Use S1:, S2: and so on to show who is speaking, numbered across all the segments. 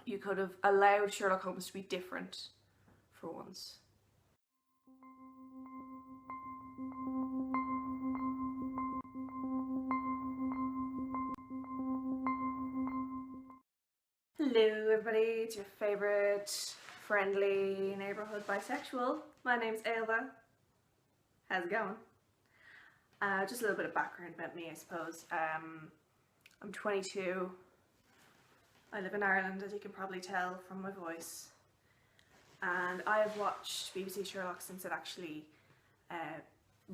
S1: you could have allowed Sherlock Holmes to be different for once. Hello everybody, it's your favourite friendly neighbourhood bisexual. My name's Ailbhe. How's it going? Just a little bit of background about me, I suppose. I'm 22. I live in Ireland, as you can probably tell from my voice. And I have watched BBC Sherlock since it actually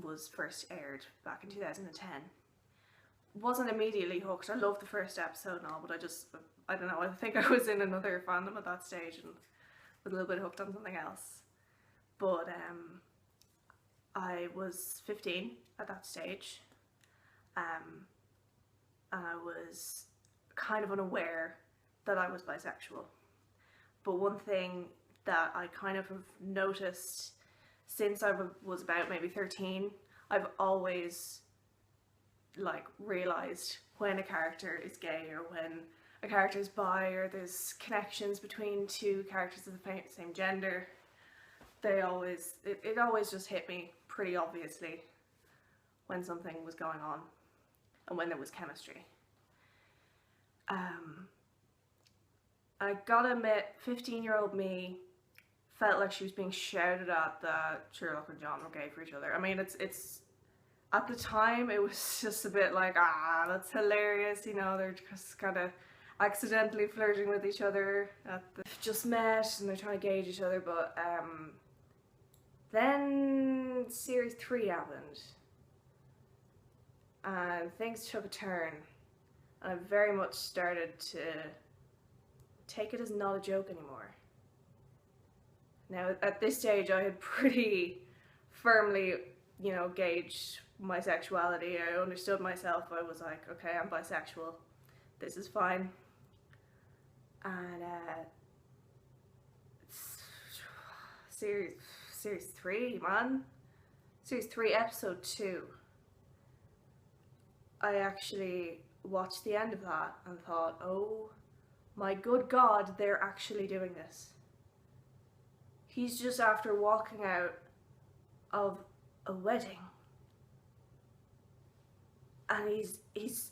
S1: was first aired back in 2010. Wasn't immediately hooked. I loved the first episode and all, but I don't know, I think I was in another fandom at that stage and was a little bit hooked on something else. But I was 15 at that stage, and I was kind of unaware that I was bisexual. But one thing that I kind of have noticed since I was about maybe 13, I've always realised when a character is gay or when a character is bi or there's connections between two characters of the same gender. It always just hit me pretty obviously when something was going on and when there was chemistry. I gotta admit, 15-year-old me felt like she was being shouted at that Sherlock and John were gay for each other. I mean, it's at the time it was just a bit like, that's hilarious, you know, they're just kind of accidentally flirting with each other. They've just met and they're trying to gauge each other, but then series 3 happened and things took a turn, and I very much started to take it as not a joke anymore. Now at this stage I had pretty firmly, you know, gauged my sexuality. I understood myself. I was like, okay, I'm bisexual, this is fine. And series 3, man. Series 3, episode 2. I actually watched the end of that and thought, oh my good God, they're actually doing this. He's just after walking out of a wedding. And he's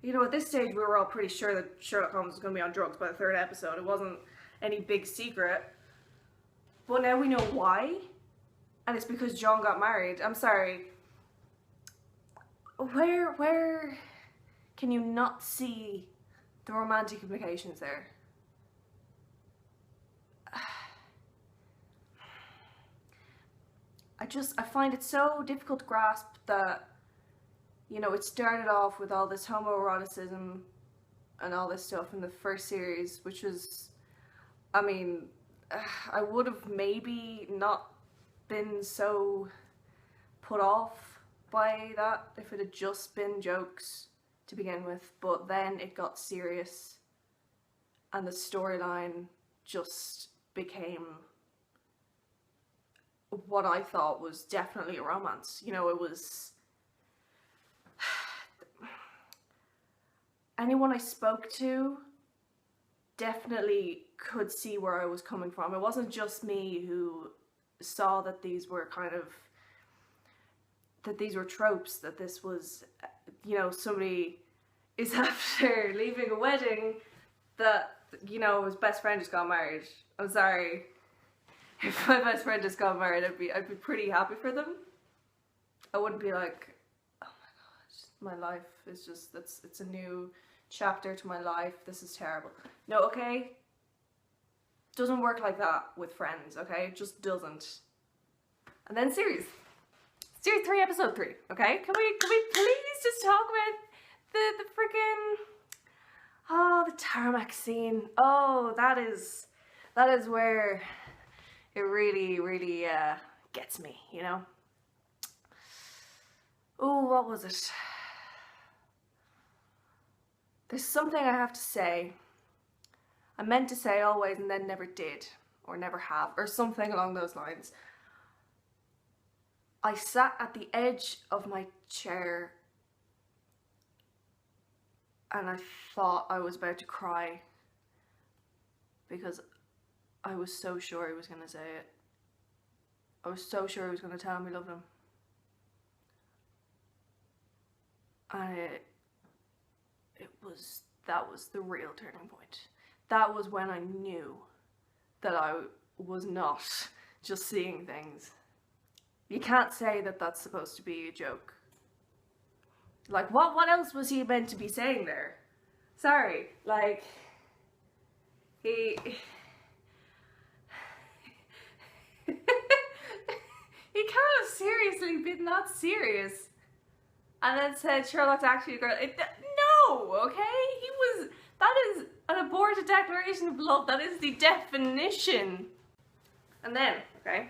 S1: you know, at this stage we were all pretty sure that Sherlock Holmes was going to be on drugs by the 3rd episode. It wasn't any big secret. But now we know why. And it's because John got married. I'm sorry. Where can you not see the romantic implications there? I find it so difficult to grasp that, you know, it started off with all this homoeroticism and all this stuff in the first series, which was, I mean, I would have maybe not been so put off by that if it had just been jokes to begin with, but then it got serious and the storyline just became what I thought was definitely a romance. You know, it was... Anyone I spoke to definitely could see where I was coming from. It wasn't just me who saw that these were tropes, that this was, you know, somebody is after leaving a wedding that, you know, his best friend just got married. I'm sorry. If my best friend just got married, I'd be pretty happy for them. I wouldn't be like, oh my god, my life is just, it's a new chapter to my life, this is terrible. No, okay? Doesn't work like that with friends, okay? It just doesn't. And then series 3, episode 3, okay? Can we please just talk about the freaking, oh, the tarmac scene. Oh, that is where it really gets me, you know? Oh, what was it? There's something I have to say. I meant to say always and then never did, or never have, or something along those lines. I sat at the edge of my chair and I thought I was about to cry because I was so sure he was going to say it. I was so sure he was going to tell him he loved him. And that was the real turning point. That was when I knew that I was not just seeing things. You can't say that that's supposed to be a joke. Like, what else was he meant to be saying there? Sorry, like, he he kind of seriously been not serious. And then said Sherlock's actually a girl. No, okay? That is an aborted declaration of love. That is the definition. And then, okay,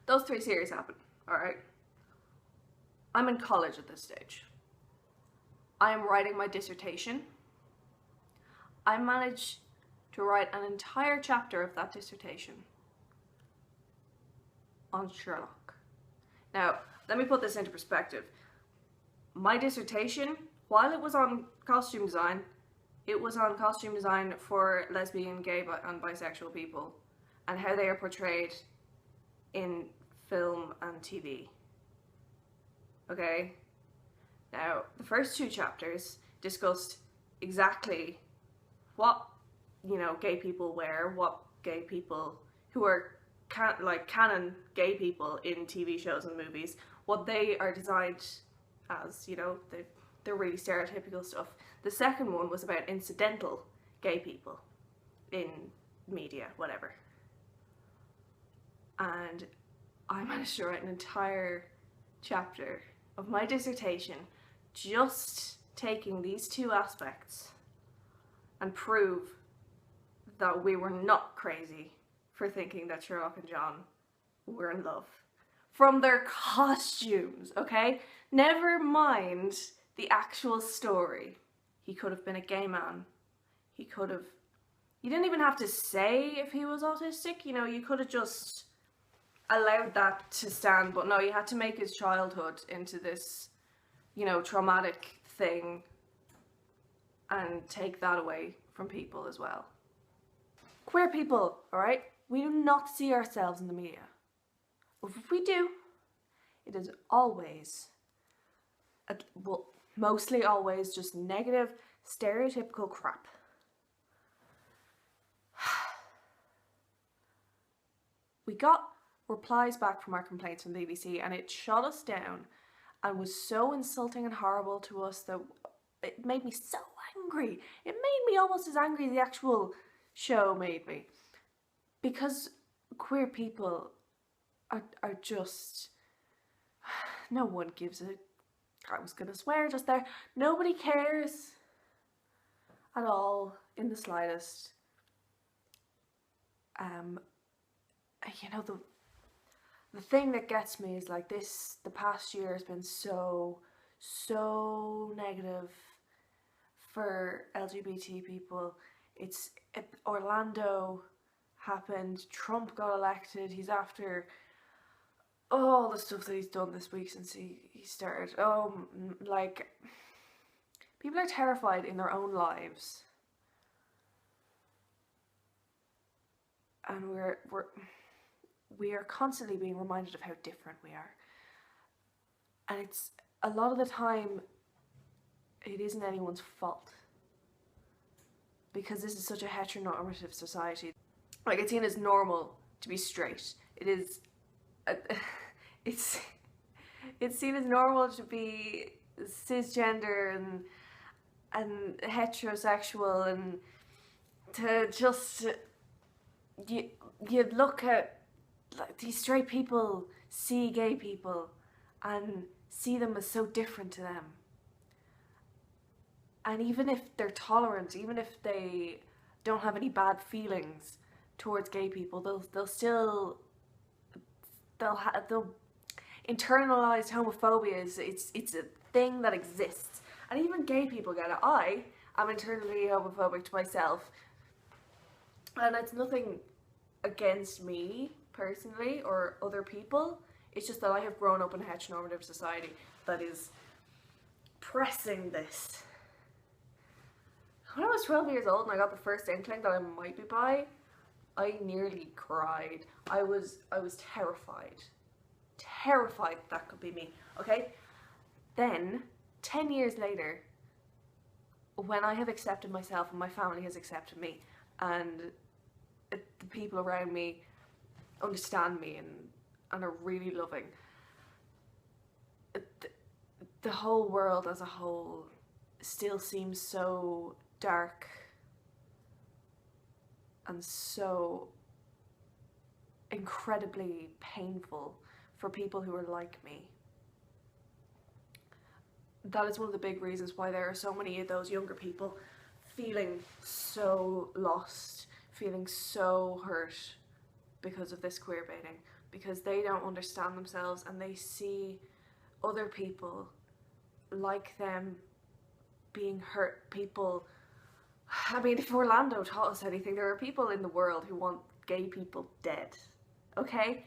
S1: those 3 series happen, alright? I'm in college at this stage. I am writing my dissertation. I managed to write an entire chapter of that dissertation on Sherlock. Now, let me put this into perspective. My dissertation, while it was on costume design, it was on costume design for lesbian, gay, and bisexual people and how they are portrayed in film and TV. Okay? Now, the first 2 chapters discussed exactly what, gay people wear, what gay people who are canon gay people in TV shows and movies, what they are designed as, they're really stereotypical stuff. The second one was about incidental gay people in media, whatever. And I managed to write an entire chapter of my dissertation just taking these 2 aspects and prove that we were not crazy for thinking that Sherlock and John were in love. From their costumes, okay? Never mind the actual story. He could have been a gay man. He could have... You didn't even have to say if he was autistic, you could have just allowed that to stand, but no, you had to make his childhood into this, traumatic thing and take that away from people as well. Queer people, alright? We do not see ourselves in the media. If we do, it is always, mostly always, just negative, stereotypical crap. We got replies back from our complaints from the BBC and it shut us down and was so insulting and horrible to us that it made me so angry. It made me almost as angry as the actual show made me. Because queer people are just... No one gives a... I was gonna swear just there. Nobody cares at all in the slightest. The thing that gets me is like this, the past year has been so negative for LGBT people. Orlando happened, Trump got elected, he's after all the stuff that he's done this week since he started. People are terrified in their own lives. And we are constantly being reminded of how different we are. And it's, a lot of the time, it isn't anyone's fault. Because this is such a heteronormative society. Like, it's seen as normal to be straight. It's seen as normal to be cisgender and heterosexual, and to just... You look at, like, these straight people see gay people and see them as so different to them. And even if they're tolerant, even if they don't have any bad feelings towards gay people, they'll internalized homophobia it's a thing that exists. And even gay people get it. I am internally homophobic to myself. And it's nothing against me personally or other people. It's just that I have grown up in a heteronormative society that is pressing this When I was 12 years old and I got the first inkling that I might be bi, I nearly cried. I was terrified. Terrified that could be me, okay? Then, 10 years later, when I have accepted myself and my family has accepted me, and the people around me understand me and are really loving, the whole world as a whole still seems so dark and so incredibly painful for people who are like me. That is one of the big reasons why there are so many of those younger people feeling so lost, feeling so hurt because of this queer baiting, because they don't understand themselves and they see other people like them being hurt. People, I mean, if Orlando taught us anything, there are people in the world who want gay people dead, okay?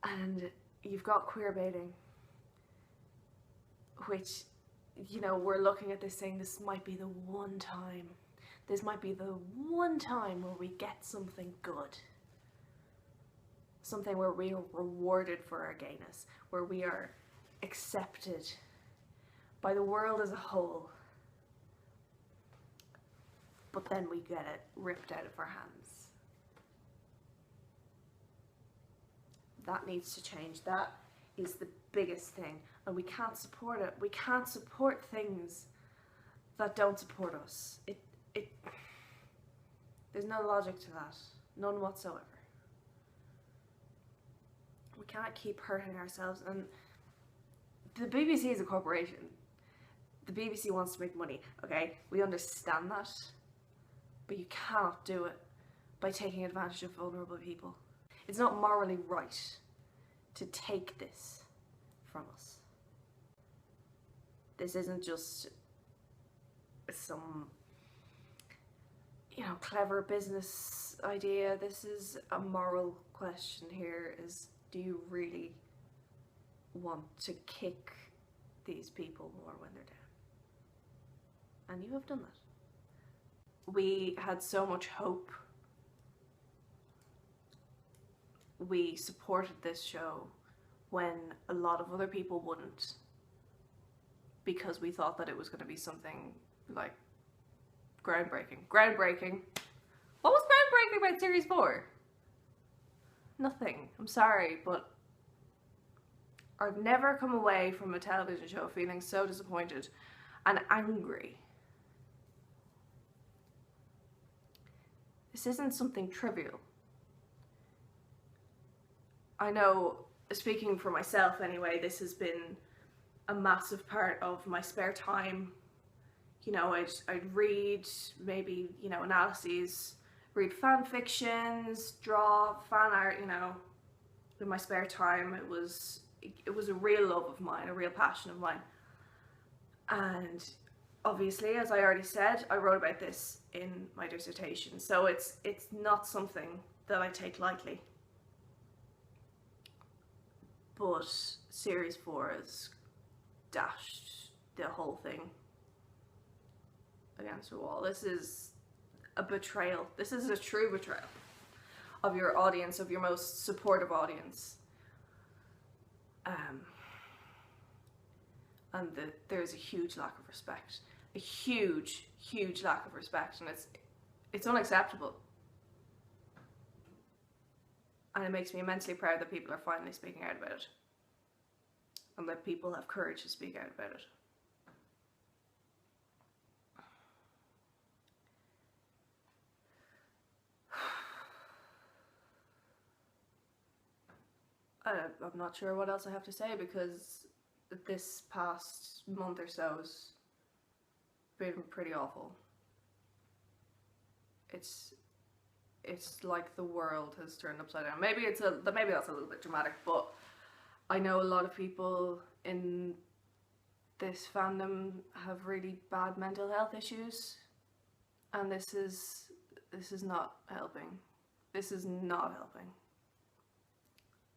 S1: And you've got queer baiting, which, you know, we're looking at this saying this might be the one time, this might be the one time where we get something good. Something where we are rewarded for our gayness, where we are accepted by the world as a whole. But then we get it ripped out of our hands. That needs to change. That is the biggest thing. And we can't support it. We can't support things that don't support us. There's no logic to that. None whatsoever. We can't keep hurting ourselves. And the BBC is a corporation. The BBC wants to make money, okay? We understand that. But you cannot do it by taking advantage of vulnerable people. It's not morally right to take this from us. This isn't just some, you know, clever business idea. This is a moral question here, is do you really want to kick these people more when they're down? And you have done that. We had so much hope. We supported this show when a lot of other people wouldn't, because we thought that it was going to be something like groundbreaking. Groundbreaking? What was groundbreaking about Series 4? Nothing. I'm sorry, but I've never come away from a television show feeling so disappointed and angry. This isn't something trivial. I know, speaking for myself anyway, this has been a massive part of my spare time. You know, I'd read maybe, you know, analyses, read fan fictions, draw fan art, you know, in my spare time. It was a real love of mine, a real passion of mine. And obviously, as I already said, I wrote about this in my dissertation. So it's not something that I take lightly. But Series 4 has dashed the whole thing against the wall. This is a betrayal. This is a true betrayal of your audience, of your most supportive audience. And there's a huge lack of respect. A huge, huge lack of respect, and it's unacceptable. And it makes me immensely proud that people are finally speaking out about it. And that people have courage to speak out about it. I'm not sure what else I have to say, because this past month or so has been pretty awful. It's like the world has turned upside down. Maybe that's a little bit dramatic, but I know a lot of people in this fandom have really bad mental health issues, and this is not helping. This is not helping.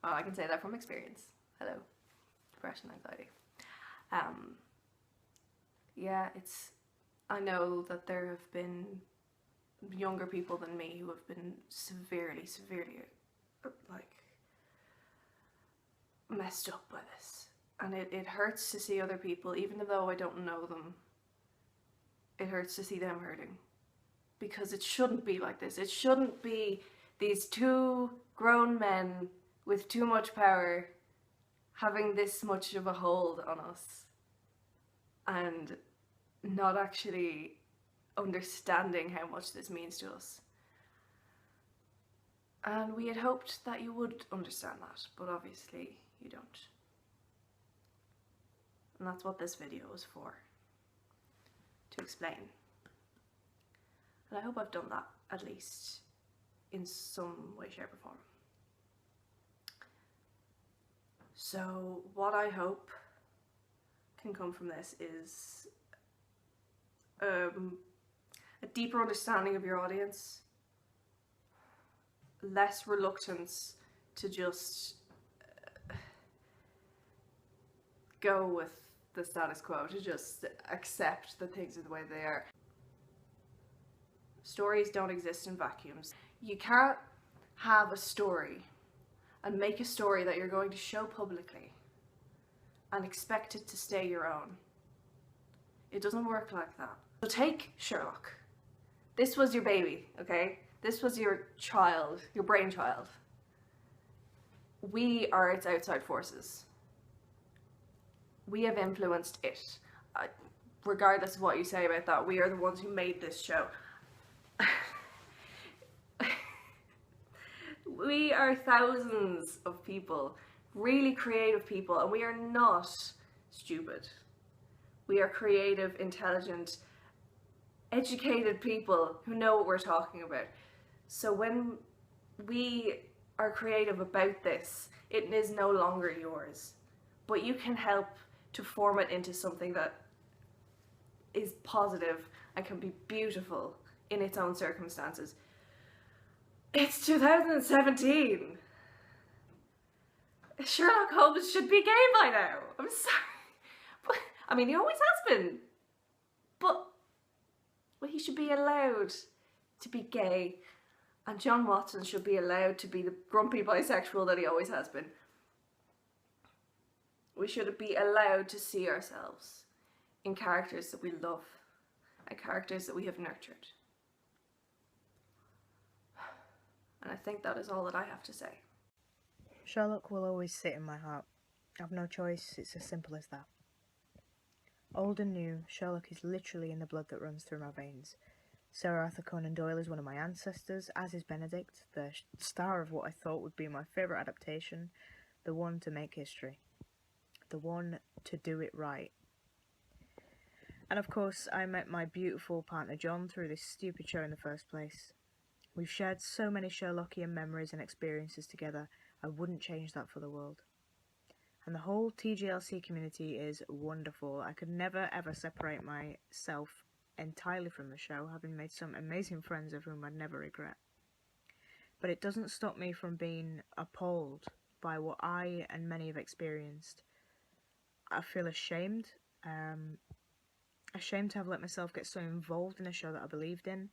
S1: Oh, I can say that from experience. Hello. Depression, anxiety. Yeah, I know that there have been younger people than me who have been severely, like, messed up by this. And it hurts to see other people, even though I don't know them, it hurts to see them hurting. Because it shouldn't be like this. It shouldn't be these two grown men with too much power having this much of a hold on us and not actually understanding how much this means to us. And we had hoped that you would understand that, but obviously you don't. And that's what this video is for, to explain. And I hope I've done that, at least, in some way, shape or form. So what I hope can come from this is a deeper understanding of your audience, less reluctance to just go with the status quo, to just accept that things are the way they are. Stories don't exist in vacuums. You can't have a story and make a story that you're going to show publicly and expect it to stay your own. It doesn't work like that. So take Sherlock. This was your baby, okay? This was your child, your brainchild. We are its outside forces. We have influenced it. Regardless of what you say about that, we are the ones who made this show. We are thousands of people, really creative people, and we are not stupid. We are creative, intelligent, educated people who know what we're talking about. So when we are creative about this, it is no longer yours. But you can help to form it into something that is positive and can be beautiful in its own circumstances. It's 2017. Sherlock Holmes should be gay by now. I'm sorry. But, I mean, he always has been. But well, he should be allowed to be gay. And John Watson should be allowed to be the grumpy bisexual that he always has been. We should be allowed to see ourselves in characters that we love and characters that we have nurtured. And I think that is all that I have to say.
S2: Sherlock will always sit in my heart. I've no choice, it's as simple as that. Old and new, Sherlock is literally in the blood that runs through my veins. Sir Arthur Conan Doyle is one of my ancestors, as is Benedict, the star of what I thought would be my favourite adaptation, the one to make history. The one to do it right. And of course, I met my beautiful partner John through this stupid show in the first place. We've shared so many Sherlockian memories and experiences together, I wouldn't change that for the world. And the whole TGLC community is wonderful. I could never ever separate myself entirely from the show, having made some amazing friends of whom I'd never regret. But it doesn't stop me from being appalled by what I and many have experienced. I feel ashamed. Ashamed to have let myself get so involved in a show that I believed in.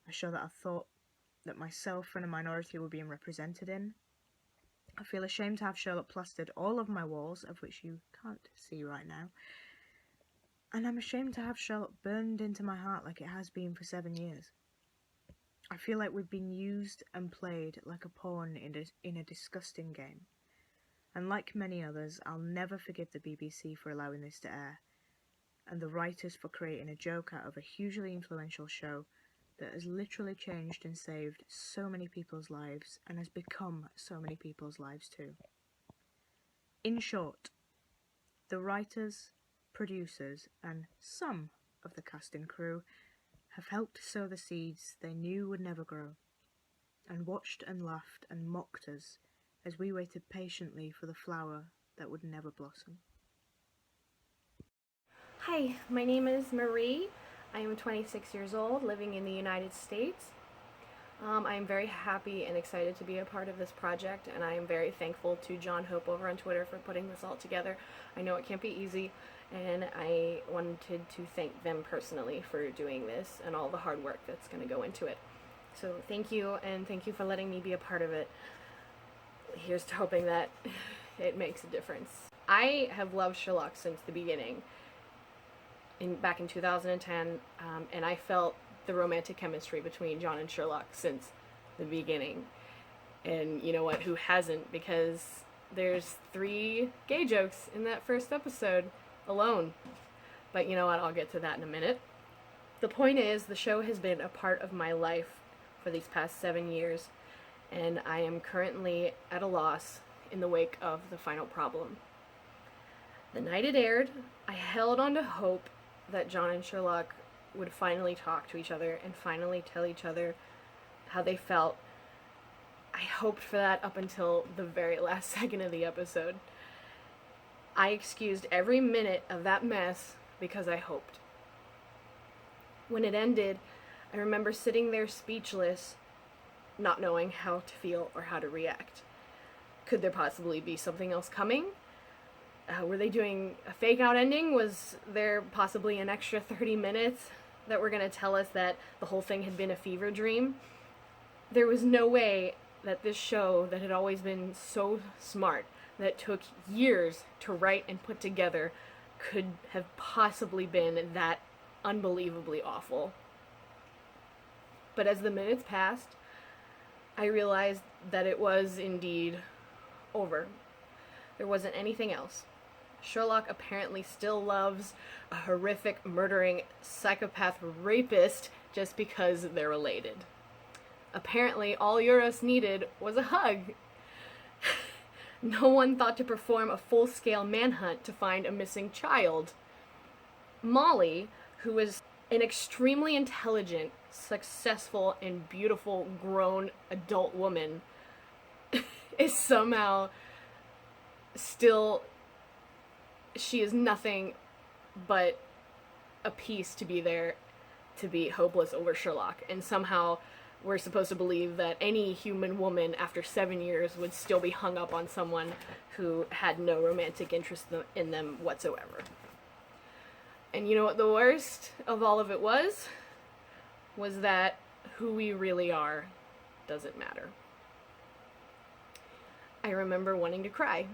S2: A show that I thought that myself and a minority were being represented in. I feel ashamed to have Sherlock plastered all over my walls, of which you can't see right now. And I'm ashamed to have Sherlock burned into my heart like it has been for 7 years. I feel like we've been used and played like a pawn in a disgusting game. And like many others, I'll never forgive the BBC for allowing this to air, and the writers for creating a joke out of a hugely influential show that has literally changed and saved so many people's lives and has become so many people's lives too. In short, the writers, producers, and some of the cast and crew have helped sow the seeds they knew would never grow, and watched and laughed and mocked us as we waited patiently for the flower that would never blossom.
S3: Hi, my name is Marie. I am 26 years old, living in the United States. I am very happy and excited to be a part of this project, and I am very thankful to John Hope over on Twitter for putting this all together. I know it can't be easy, and I wanted to thank them personally for doing this and all the hard work that's going to go into it. So thank you, and thank you for letting me be a part of it. Here's to hoping that it makes a difference. I have loved Sherlock since the beginning, back in 2010, and I felt the romantic chemistry between John and Sherlock since the beginning. And you know what, who hasn't? Because there's 3 gay jokes in that first episode alone. But you know what, I'll get to that in a minute. The point is, the show has been a part of my life for these past 7 years, and I am currently at a loss in the wake of the final problem. The night it aired, I held on to hope that John and Sherlock would finally talk to each other and finally tell each other how they felt. I hoped for that up until the very last second of the episode. I excused every minute of that mess because I hoped. When it ended, I remember sitting there speechless, not knowing how to feel or how to react. Could there possibly be something else coming? Were they doing a fake out ending? Was there possibly an extra 30 minutes that were going to tell us that the whole thing had been a fever dream? There was no way that this show that had always been so smart, that took years to write and put together, could have possibly been that unbelievably awful. But as the minutes passed, I realized that it was indeed over. There wasn't anything else. Sherlock apparently still loves a horrific, murdering, psychopath rapist just because they're related. Apparently, all Euros needed was a hug. No one thought to perform a full-scale manhunt to find a missing child. Molly, who is an extremely intelligent, successful, and beautiful grown adult woman, is somehow still, she is nothing but a piece to be there to be hopeless over Sherlock. And somehow we're supposed to believe that any human woman after 7 years would still be hung up on someone who had no romantic interest in them whatsoever. And you know what the worst of all of it was? Was that who we really are doesn't matter. I remember wanting to cry.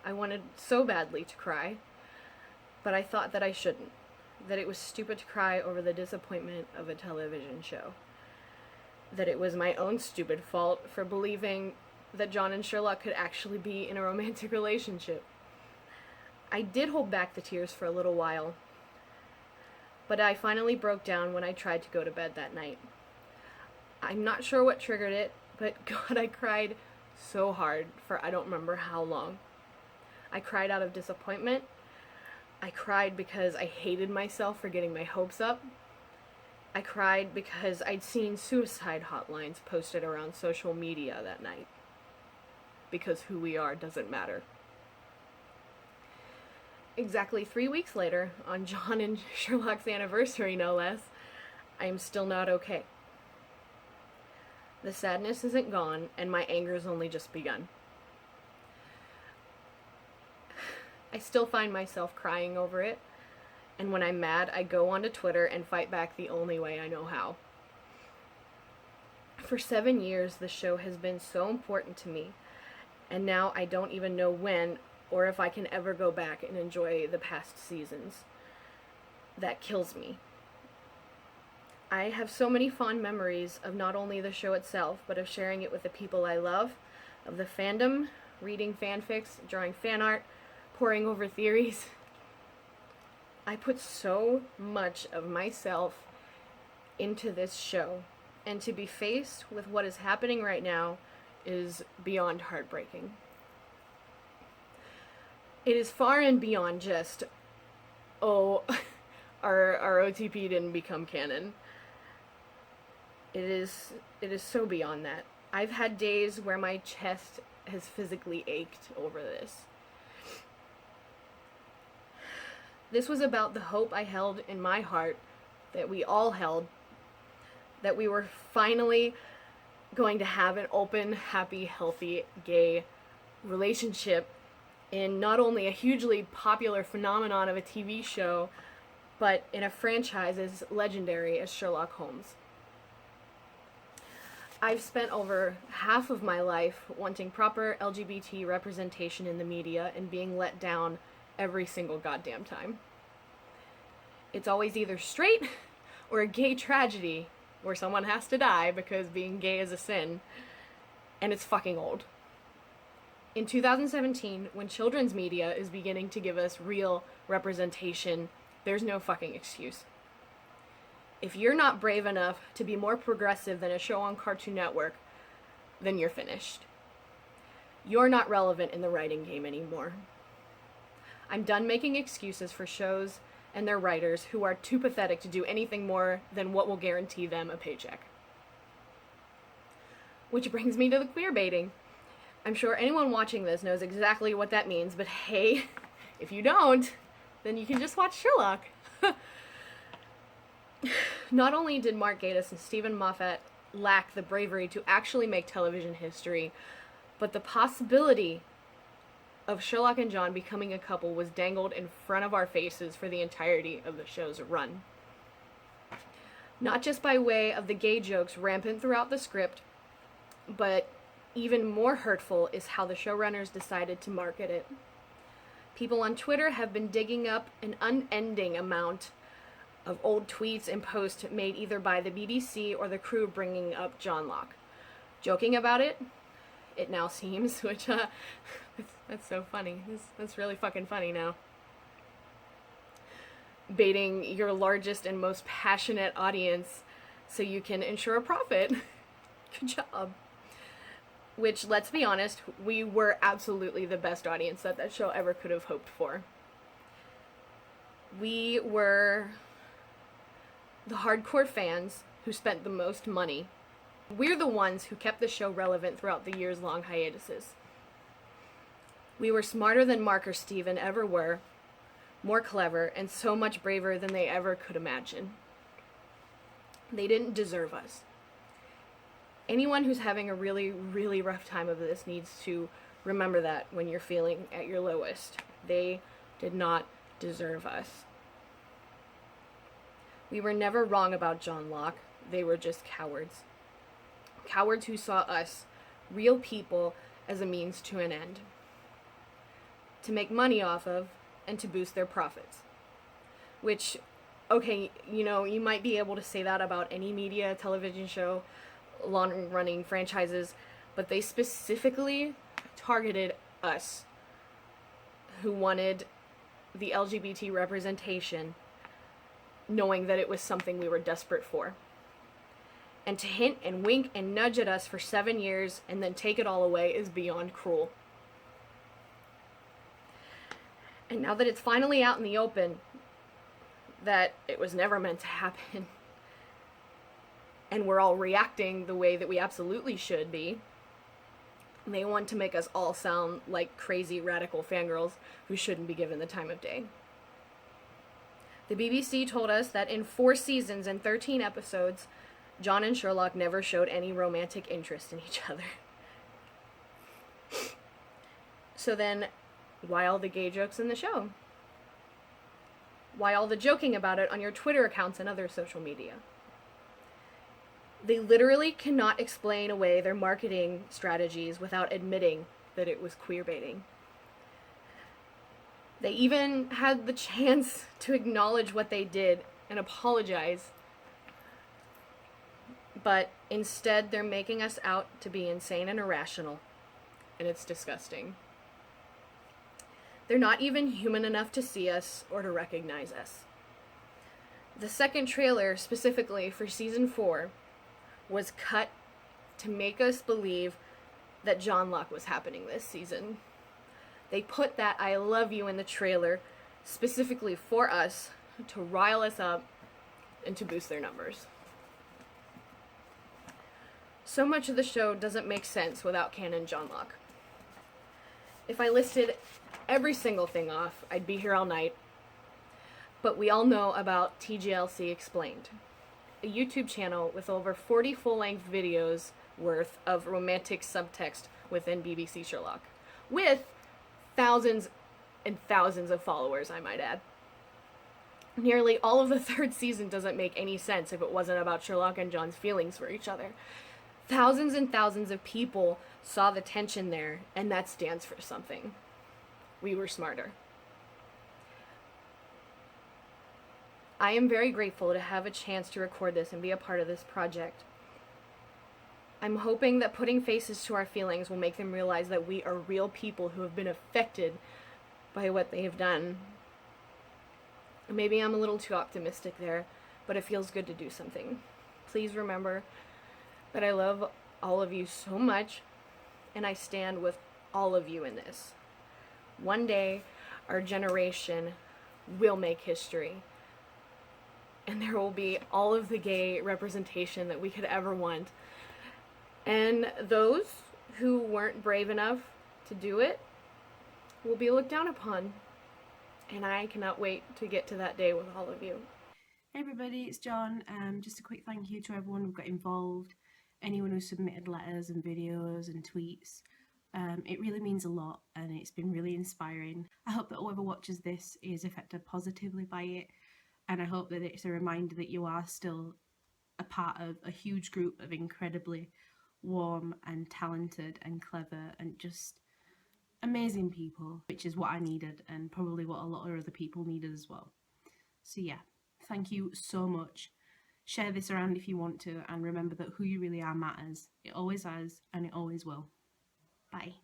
S3: I wanted so badly to cry, but I thought that I shouldn't, that it was stupid to cry over the disappointment of a television show, that it was my own stupid fault for believing that John and Sherlock could actually be in a romantic relationship. I did hold back the tears for a little while, but I finally broke down when I tried to go to bed that night. I'm not sure what triggered it, but God, I cried so hard for I don't remember how long. I cried out of disappointment. I cried because I hated myself for getting my hopes up. I cried because I'd seen suicide hotlines posted around social media that night. Because who we are doesn't matter. Exactly 3 weeks later, on John and Sherlock's anniversary no less, I am still not okay. The sadness isn't gone, and my anger's only just begun. I still find myself crying over it, and when I'm mad, I go onto Twitter and fight back the only way I know how. For 7 years, the show has been so important to me, and now I don't even know when or if I can ever go back and enjoy the past seasons. That kills me. I have so many fond memories of not only the show itself, but of sharing it with the people I love, of the fandom, reading fanfics, drawing fan art, poring over theories. I put so much of myself into this show, and to be faced with what is happening right now is beyond heartbreaking. It is far and beyond just, oh, our OTP didn't become canon. It is so beyond that. I've had days where my chest has physically ached over this. This was about the hope I held in my heart, that we all held, that we were finally going to have an open, happy, healthy, gay relationship in not only a hugely popular phenomenon of a TV show, but in a franchise as legendary as Sherlock Holmes. I've spent over half of my life wanting proper LGBT representation in the media and being let down every single goddamn time. It's always either straight or a gay tragedy where someone has to die because being gay is a sin, and it's fucking old. In 2017, when children's media is beginning to give us real representation, there's no fucking excuse. If you're not brave enough to be more progressive than a show on Cartoon Network, then you're finished. You're not relevant in the writing game anymore. I'm done making excuses for shows and their writers who are too pathetic to do anything more than what will guarantee them a paycheck. Which brings me to the queer baiting. I'm sure anyone watching this knows exactly what that means, but hey, if you don't, then you can just watch Sherlock. Not only did Mark Gatiss and Stephen Moffat lack the bravery to actually make television history, but the possibility of Sherlock and John becoming a couple was dangled in front of our faces for the entirety of the show's run. Not just by way of the gay jokes rampant throughout the script, but even more hurtful is how the showrunners decided to market it. People on Twitter have been digging up an unending amount of old tweets and posts made either by the BBC or the crew bringing up John Locke. Joking about it, it now seems, which, that's so funny. That's really fucking funny now. Baiting your largest and most passionate audience so you can ensure a profit. Good job. Which, let's be honest, we were absolutely the best audience that show ever could have hoped for. We were the hardcore fans who spent the most money. We're the ones who kept the show relevant throughout the years-long hiatuses. We were smarter than Mark or Steven ever were, more clever, and so much braver than they ever could imagine. They didn't deserve us. Anyone who's having a really, really rough time of this needs to remember that when you're feeling at your lowest. They did not deserve us. We were never wrong about John Locke. They were just cowards. Cowards who saw us, real people, as a means to an end. To make money off of and to boost their profits. Which, okay, you might be able to say that about any media, television show, long-running franchises, but they specifically targeted us, who wanted the LGBT representation, knowing that it was something we were desperate for. And to hint and wink and nudge at us for 7 years and then take it all away is beyond cruel. And now that it's finally out in the open that it was never meant to happen, and we're all reacting the way that we absolutely should be, they want to make us all sound like crazy radical fangirls who shouldn't be given the time of day. The BBC told us that in 4 seasons and 13 episodes, John and Sherlock never showed any romantic interest in each other. So then, why all the gay jokes in the show? Why all the joking about it on your Twitter accounts and other social media? They literally cannot explain away their marketing strategies without admitting that it was queerbaiting. They even had the chance to acknowledge what they did and apologize. But instead, they're making us out to be insane and irrational. And it's disgusting. They're not even human enough to see us or to recognize us. The second trailer, specifically for season 4, was cut to make us believe that John Locke was happening this season. They put that "I love you" in the trailer specifically for us, to rile us up and to boost their numbers. So much of the show doesn't make sense without canon John Locke. If I listed every single thing off, I'd be here all night. But we all know about TGLC Explained, a YouTube channel with over 40 full-length videos worth of romantic subtext within BBC Sherlock, with thousands and thousands of followers, I might add. Nearly all of the third season doesn't make any sense if it wasn't about Sherlock and John's feelings for each other. Thousands and thousands of people saw the tension there, and that stands for something. We were smarter. I am very grateful to have a chance to record this and be a part of this project. I'm hoping that putting faces to our feelings will make them realize that we are real people who have been affected by what they have done. Maybe I'm a little too optimistic there, but it feels good to do something. Please remember that I love all of you so much, and I stand with all of you in this. One day, our generation will make history, and there will be all of the gay representation that we could ever want. And those who weren't brave enough to do it will be looked down upon. And I cannot wait to get to that day with all of you.
S4: Hey everybody, it's John. Just a quick thank you to everyone who got involved, anyone who submitted letters and videos and tweets. It really means a lot, and it's been really inspiring. I hope that whoever watches this is affected positively by it, and I hope that it's a reminder that you are still a part of a huge group of incredibly warm and talented and clever and just amazing people, which is what I needed and probably what a lot of other people needed as well. So yeah, thank you so much. Share this around if you want to, and remember that who you really are matters. It always has, and it always will. Bye.